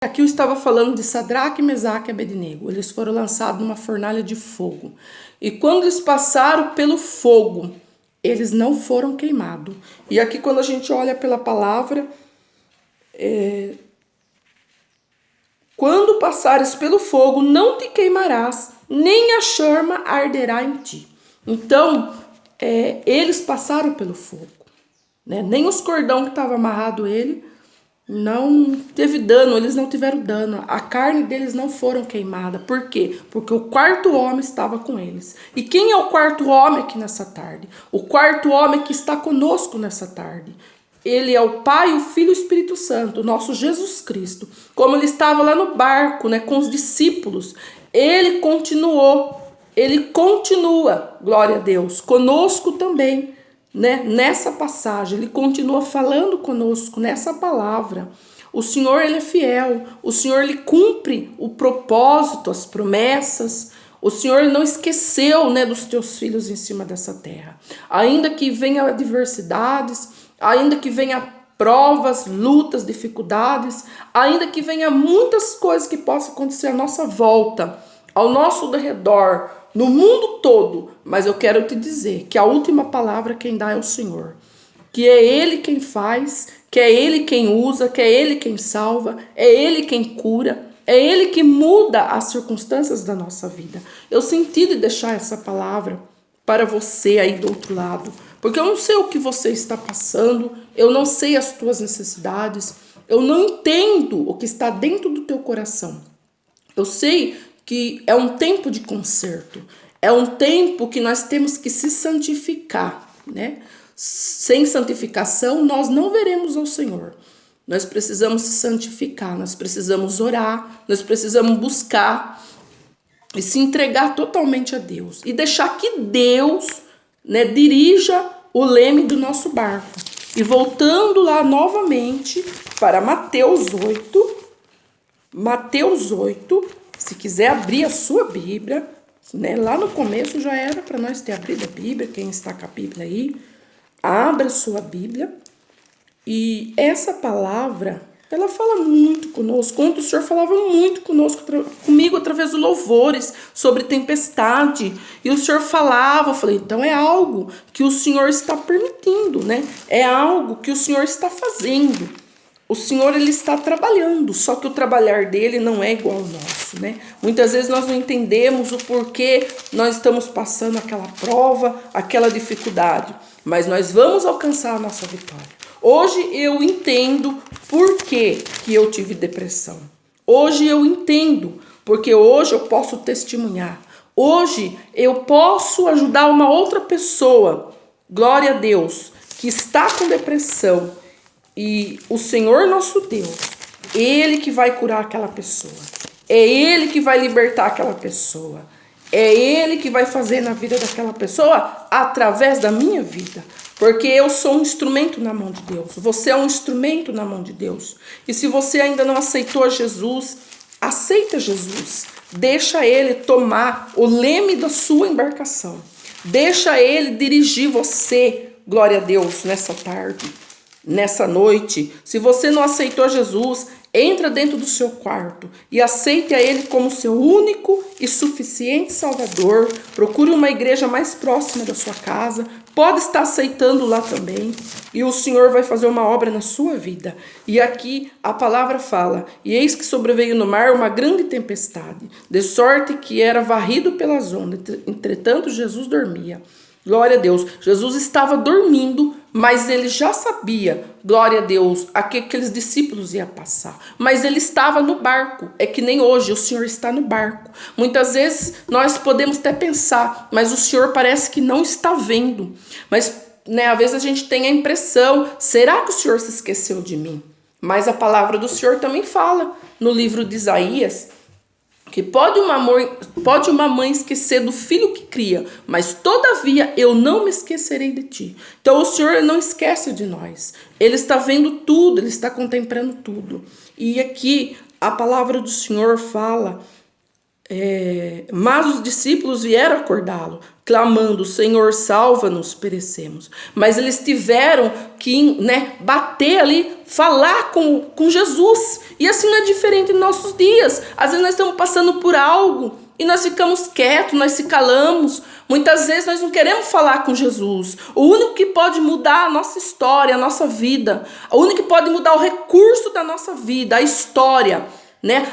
Aqui eu estava falando de Sadraque, Mesaque e Abednego. Eles foram lançados numa fornalha de fogo. E quando eles passaram pelo fogo, eles não foram queimados. E aqui quando a gente olha pela palavra, quando passares pelo fogo, não te queimarás, nem a chama arderá em ti. Então, eles passaram pelo fogo, né? Nem os cordão que estava amarrado ele não teve dano, eles não tiveram dano. A carne deles não foram queimada. Por quê? Porque o quarto homem estava com eles. E quem é o quarto homem aqui nessa tarde? O quarto homem que está conosco nessa tarde. Ele é o Pai, o Filho e o Espírito Santo, o nosso Jesus Cristo. Como ele estava lá no barco, né, com os discípulos, ele continua, glória a Deus, conosco também, né? Nessa passagem, ele continua falando conosco nessa palavra. O Senhor, ele é fiel, o Senhor, ele cumpre o propósito, as promessas. O Senhor não esqueceu, né, dos teus filhos em cima dessa terra. Ainda que venha adversidades, ainda que venha provas, lutas, dificuldades, ainda que venha muitas coisas que possam acontecer à nossa volta, ao nosso redor, no mundo todo, mas eu quero te dizer que a última palavra quem dá é o Senhor, que é Ele quem faz, que é Ele quem usa, que é Ele quem salva, é Ele quem cura, é Ele que muda as circunstâncias da nossa vida. Eu senti de deixar essa palavra para você aí do outro lado, porque eu não sei o que você está passando, eu não sei as tuas necessidades, eu não entendo o que está dentro do teu coração. Eu sei que é um tempo de conserto, é um tempo que nós temos que se santificar, né? Sem santificação nós não veremos ao Senhor. Nós precisamos se santificar, nós precisamos orar, nós precisamos buscar e se entregar totalmente a Deus e deixar que Deus, né, dirija o leme do nosso barco. E voltando lá novamente para Mateus 8, se quiser abrir a sua Bíblia, né, lá no começo já era para nós ter abrido a Bíblia, quem está com a Bíblia aí, abra a sua Bíblia. E essa palavra, ela fala muito conosco. Ontem o Senhor falava muito comigo através dos louvores sobre tempestade. E o Senhor falava, eu falei, então é algo que o Senhor está permitindo, né? É algo que o Senhor está fazendo. O Senhor, ele está trabalhando, só que o trabalhar dele não é igual ao nosso, né? Muitas vezes nós não entendemos o porquê nós estamos passando aquela prova, aquela dificuldade, mas nós vamos alcançar a nossa vitória. Hoje eu entendo por que eu tive depressão. Hoje eu entendo, porque hoje eu posso testemunhar. Hoje eu posso ajudar uma outra pessoa, glória a Deus, que está com depressão. E o Senhor nosso Deus, Ele que vai curar aquela pessoa. É Ele que vai libertar aquela pessoa. É Ele que vai fazer na vida daquela pessoa através da minha vida. Porque eu sou um instrumento na mão de Deus. Você é um instrumento na mão de Deus. E se você ainda não aceitou Jesus, aceita Jesus. Deixa Ele tomar o leme da sua embarcação. Deixa Ele dirigir você, glória a Deus, nessa tarde. Nessa noite, se você não aceitou Jesus, entra dentro do seu quarto e aceite a Ele como seu único e suficiente Salvador. Procure uma igreja mais próxima da sua casa, pode estar aceitando lá também, e o Senhor vai fazer uma obra na sua vida. E aqui a palavra fala, e eis que sobreveio no mar uma grande tempestade, de sorte que era varrido pelas ondas, entretanto Jesus dormia. Glória a Deus, Jesus estava dormindo, mas ele já sabia, glória a Deus, aqueles discípulos iam passar. Mas ele estava no barco, é que nem hoje, o Senhor está no barco. Muitas vezes nós podemos até pensar, mas o Senhor parece que não está vendo. Mas, né, às vezes a gente tem a impressão, será que o Senhor se esqueceu de mim? Mas a palavra do Senhor também fala no livro de Isaías, que pode uma mãe esquecer do filho que cria, mas todavia eu não me esquecerei de ti. Então o Senhor não esquece de nós. Ele está vendo tudo, Ele está contemplando tudo. E aqui a palavra do Senhor fala Mas os discípulos vieram acordá-lo, clamando: Senhor, salva-nos, perecemos. Mas eles tiveram que, bater ali, falar com Jesus. E assim não é diferente em nossos dias. Às vezes nós estamos passando por algo e nós ficamos quietos, nós se calamos. Muitas vezes nós não queremos falar com Jesus. O único que pode mudar a nossa história, a nossa vida, o único que pode mudar o recurso da nossa vida, a história,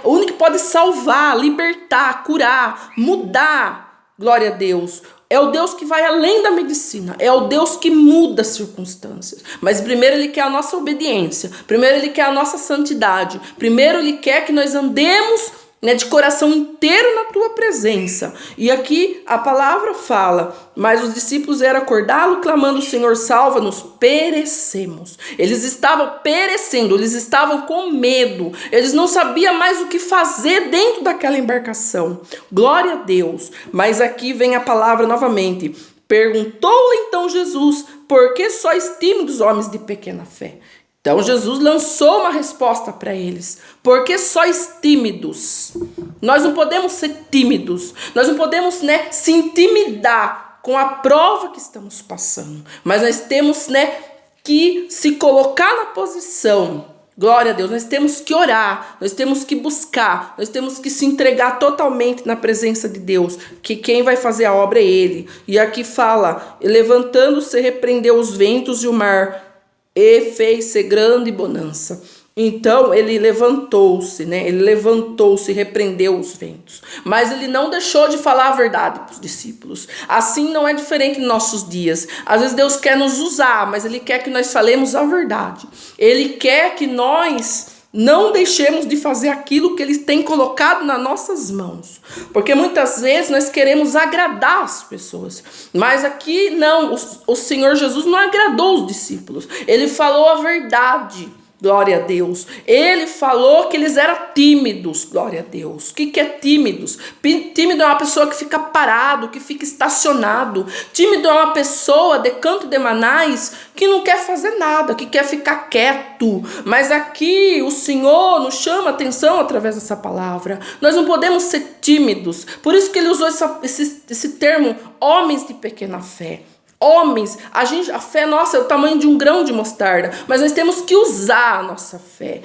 o único que pode salvar, libertar, curar, mudar, glória a Deus, é o Deus que vai além da medicina, é o Deus que muda as circunstâncias. Mas primeiro Ele quer a nossa obediência, primeiro Ele quer a nossa santidade, primeiro Ele quer que nós andemos de coração inteiro na tua presença. E aqui a palavra fala: mas os discípulos eram acordá-lo, clamando: Senhor, salva-nos, perecemos. Eles estavam perecendo, eles estavam com medo, eles não sabiam mais o que fazer dentro daquela embarcação. Glória a Deus. Mas aqui vem a palavra novamente: perguntou-lhe então Jesus: por que sois tímidos, homens de pequena fé? Então Jesus lançou uma resposta para eles: porque sois tímidos. Nós não podemos ser tímidos, nós não podemos se intimidar com a prova que estamos passando, mas nós temos que se colocar na posição. Glória a Deus, nós temos que orar, nós temos que buscar, nós temos que se entregar totalmente na presença de Deus, que quem vai fazer a obra é Ele. E aqui fala: levantando-se, repreendeu os ventos e o mar, e fez-se grande bonança. Então ele levantou-se, repreendeu os ventos. Mas ele não deixou de falar a verdade para os discípulos. Assim não é diferente em nossos dias. Às vezes Deus quer nos usar, mas Ele quer que nós falemos a verdade. Ele quer que nós não deixemos de fazer aquilo que Ele tem colocado nas nossas mãos. Porque muitas vezes nós queremos agradar as pessoas. Mas aqui não, o Senhor Jesus não agradou os discípulos. Ele falou a verdade. Glória a Deus. Ele falou que eles eram tímidos. Glória a Deus. O que é tímidos? Tímido é uma pessoa que fica parado, que fica estacionado. Tímido é uma pessoa de canto de manais que não quer fazer nada, que quer ficar quieto. Mas aqui o Senhor nos chama a atenção através dessa palavra. Nós não podemos ser tímidos. Por isso que ele usou esse termo, homens de pequena fé. Homens, a fé nossa é o tamanho de um grão de mostarda, mas nós temos que usar a nossa fé.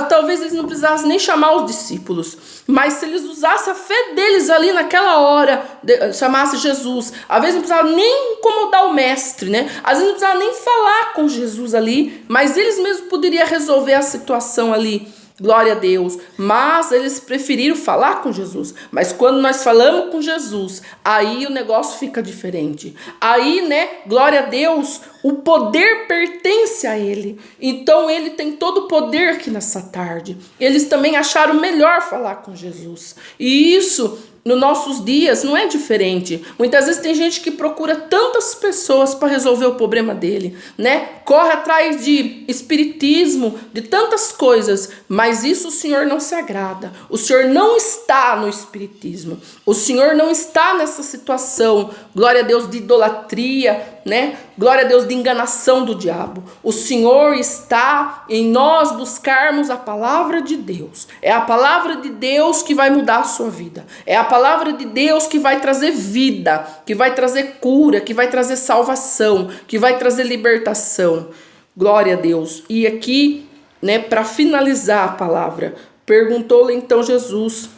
Talvez eles não precisassem nem chamar os discípulos, mas se eles usassem a fé deles ali naquela hora, chamasse Jesus, às vezes não precisava nem incomodar o mestre, às vezes não precisava nem falar com Jesus ali, mas eles mesmos poderiam resolver a situação ali. Glória a Deus, mas eles preferiram falar com Jesus. Mas quando nós falamos com Jesus, aí o negócio fica diferente. Aí, glória a Deus, o poder pertence a Ele. Então Ele tem todo o poder aqui nessa tarde. Eles também acharam melhor falar com Jesus. E isso, nos nossos dias, não é diferente. Muitas vezes tem gente que procura tantas pessoas para resolver o problema dele, Corre atrás de espiritismo, de tantas coisas, mas isso o Senhor não se agrada. O Senhor não está no espiritismo. O Senhor não está nessa situação, glória a Deus, de idolatria, Glória a Deus, de enganação do diabo. O Senhor está em nós buscarmos a palavra de Deus. É a palavra de Deus que vai mudar a sua vida. É a palavra de Deus que vai trazer vida, que vai trazer cura, que vai trazer salvação, que vai trazer libertação. Glória a Deus. E aqui, para finalizar a palavra, perguntou-lhe então Jesus: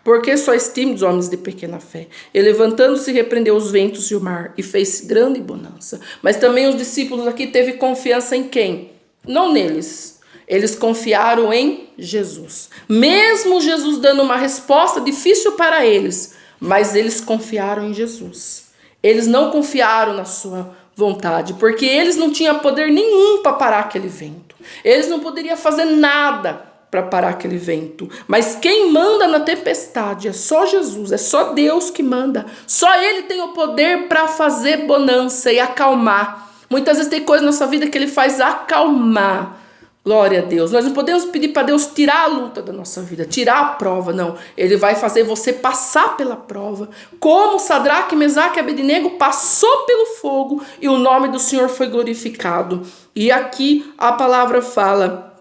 por que sois tímidos, homens de pequena fé? E levantando-se, repreendeu os ventos e o mar, e fez grande bonança. Mas também os discípulos aqui teve confiança em quem? Não neles. Eles confiaram em Jesus. Mesmo Jesus dando uma resposta difícil para eles, mas eles confiaram em Jesus. Eles não confiaram na sua vontade, porque eles não tinham poder nenhum para parar aquele vento. Eles não poderiam fazer nada para parar aquele vento. Mas quem manda na tempestade é só Jesus, é só Deus que manda. Só Ele tem o poder para fazer bonança e acalmar. Muitas vezes tem coisa na nossa vida que Ele faz acalmar. Glória a Deus. Nós não podemos pedir para Deus tirar a luta da nossa vida, tirar a prova, não. Ele vai fazer você passar pela prova. Como Sadraque, Mesaque e Abednego passou pelo fogo e o nome do Senhor foi glorificado. E aqui a palavra fala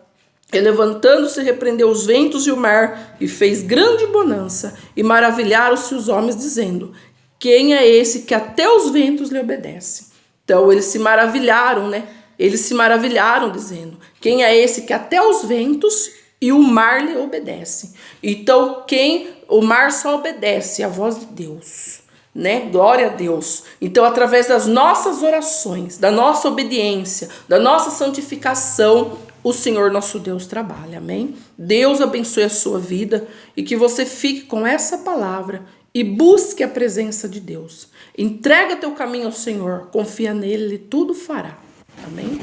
E levantando-se, repreendeu os ventos e o mar, e fez grande bonança, e maravilharam-se os homens, dizendo: quem é esse que até os ventos lhe obedece? Então eles se maravilharam, né? Eles se maravilharam, dizendo: quem é esse que até os ventos e o mar lhe obedece? Então o mar só obedece à voz de Deus, né? Glória a Deus. Então, através das nossas orações, da nossa obediência, da nossa santificação, o Senhor nosso Deus trabalha, amém? Deus abençoe a sua vida e que você fique com essa palavra e busque a presença de Deus. Entrega teu caminho ao Senhor, confia nele, ele tudo fará, amém?